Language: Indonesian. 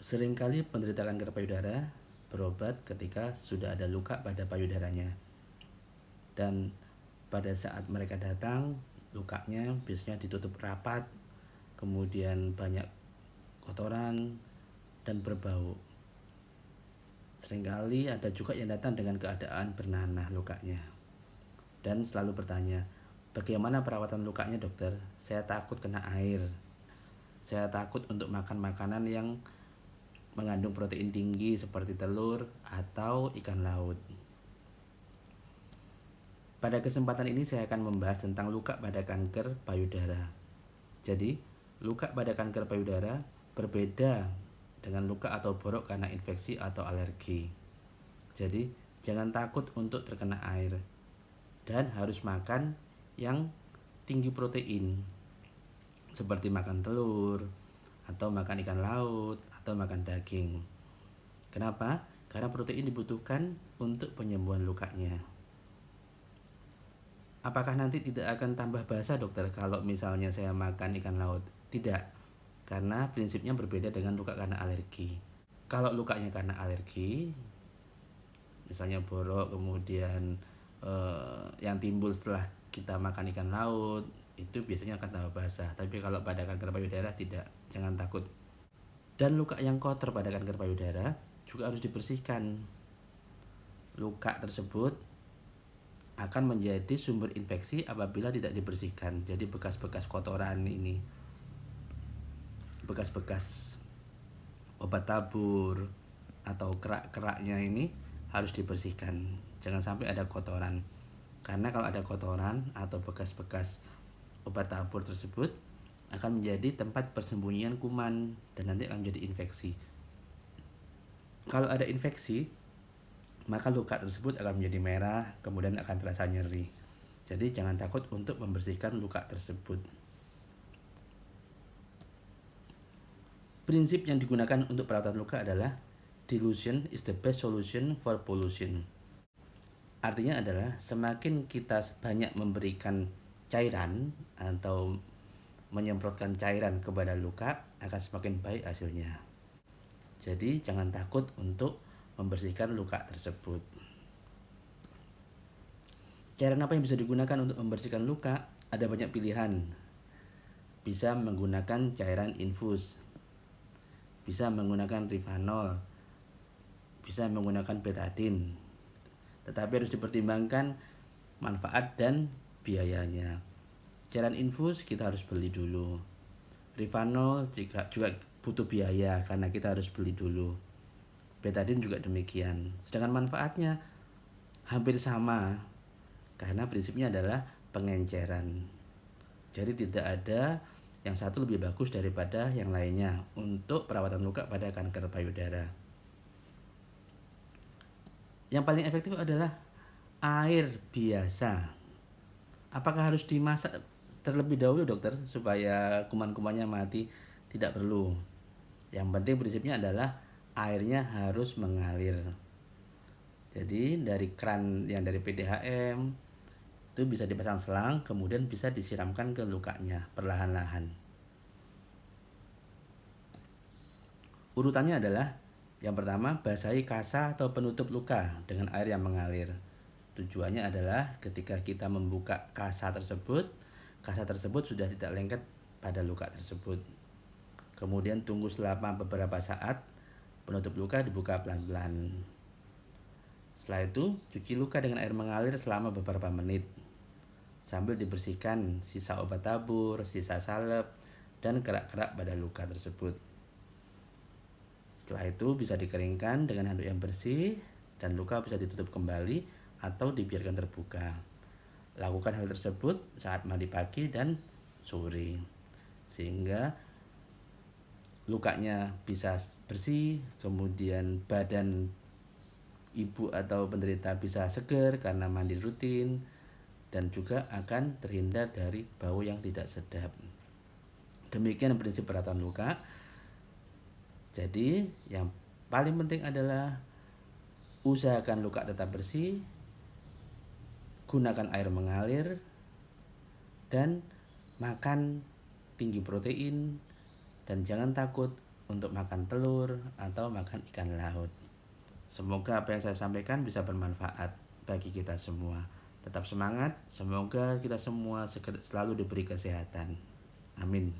Seringkali penderita kanker payudara berobat ketika sudah ada luka pada payudaranya. Dan pada saat mereka datang, lukanya biasanya ditutup rapat, kemudian banyak kotoran dan berbau. Seringkali ada juga yang datang dengan keadaan bernanah lukanya dan selalu bertanya, "Bagaimana perawatan lukanya, dokter? Saya takut kena air. Saya takut untuk makan makanan yang mengandung protein tinggi seperti telur atau ikan laut." Pada kesempatan ini saya akan membahas tentang luka pada kanker payudara. Jadi, luka pada kanker payudara berbeda dengan luka atau borok karena infeksi atau alergi. Jadi, jangan takut untuk terkena air dan harus makan yang tinggi protein seperti makan telur atau makan ikan laut atau makan daging. Kenapa? Karena protein dibutuhkan untuk penyembuhan lukanya. Apakah nanti tidak akan tambah basah, dokter, kalau misalnya saya makan ikan laut? Tidak, karena prinsipnya berbeda dengan luka karena alergi. Kalau lukanya karena alergi, misalnya borok kemudian yang timbul setelah kita makan ikan laut, itu biasanya akan tambah basah. Tapi kalau pada kanker payudara tidak, jangan takut. Dan luka yang kotor pada kanker payudara juga harus dibersihkan. Luka tersebut akan menjadi sumber infeksi apabila tidak dibersihkan. Jadi bekas-bekas kotoran ini, bekas-bekas obat tabur atau kerak-keraknya ini harus dibersihkan. Jangan sampai ada kotoran. Karena kalau ada kotoran atau bekas-bekas obat tabur tersebut akan menjadi tempat persembunyian kuman dan nanti akan menjadi infeksi. Kalau ada infeksi, maka luka tersebut akan menjadi merah, kemudian akan terasa nyeri. Jadi jangan takut untuk membersihkan luka tersebut. Prinsip yang digunakan untuk perawatan luka adalah dilution is the best solution for pollution. Artinya adalah semakin kita banyak memberikan cairan atau menyemprotkan cairan kepada luka, akan semakin baik hasilnya. Jadi jangan takut untuk membersihkan luka tersebut. Cairan apa yang bisa digunakan untuk membersihkan luka? Ada banyak pilihan. Bisa menggunakan cairan infus, bisa menggunakan Rivanol, bisa menggunakan betadine. Tetapi harus dipertimbangkan manfaat dan biayanya. Cairan infus kita harus beli dulu. Rivanol juga butuh biaya karena kita harus beli dulu. Betadine juga demikian. Sedangkan manfaatnya hampir sama karena prinsipnya adalah pengenceran. Jadi tidak ada yang satu lebih bagus daripada yang lainnya untuk perawatan luka pada kanker payudara. Yang paling efektif adalah air biasa. Apakah harus dimasak terlebih dahulu, dokter, supaya kuman-kumannya mati? Tidak perlu. Yang penting prinsipnya adalah airnya harus mengalir. Jadi dari keran yang dari PDHM itu bisa dipasang selang, kemudian bisa disiramkan ke lukanya perlahan-lahan. Urutannya adalah yang pertama, basahi kasa atau penutup luka dengan air yang mengalir. Tujuannya adalah ketika kita membuka kasa tersebut sudah tidak lengket pada luka tersebut. Kemudian tunggu selama beberapa saat, penutup luka dibuka pelan-pelan. Setelah itu, cuci luka dengan air mengalir selama beberapa menit, sambil dibersihkan sisa obat tabur, sisa salep, dan kerak-kerak pada luka tersebut. Setelah itu bisa dikeringkan dengan handuk yang bersih dan luka bisa ditutup kembali atau dibiarkan terbuka. Lakukan hal tersebut saat mandi pagi dan sore sehingga lukanya bisa bersih, kemudian badan ibu atau penderita bisa segar karena mandi rutin, dan juga akan terhindar dari bau yang tidak sedap. Demikian prinsip perawatan luka. Jadi yang paling penting adalah usahakan luka tetap bersih, gunakan air mengalir, dan makan tinggi protein, dan jangan takut untuk makan telur atau makan ikan laut. Semoga apa yang saya sampaikan bisa bermanfaat bagi kita semua. Tetap semangat, semoga kita semua selalu diberi kesehatan. Amin.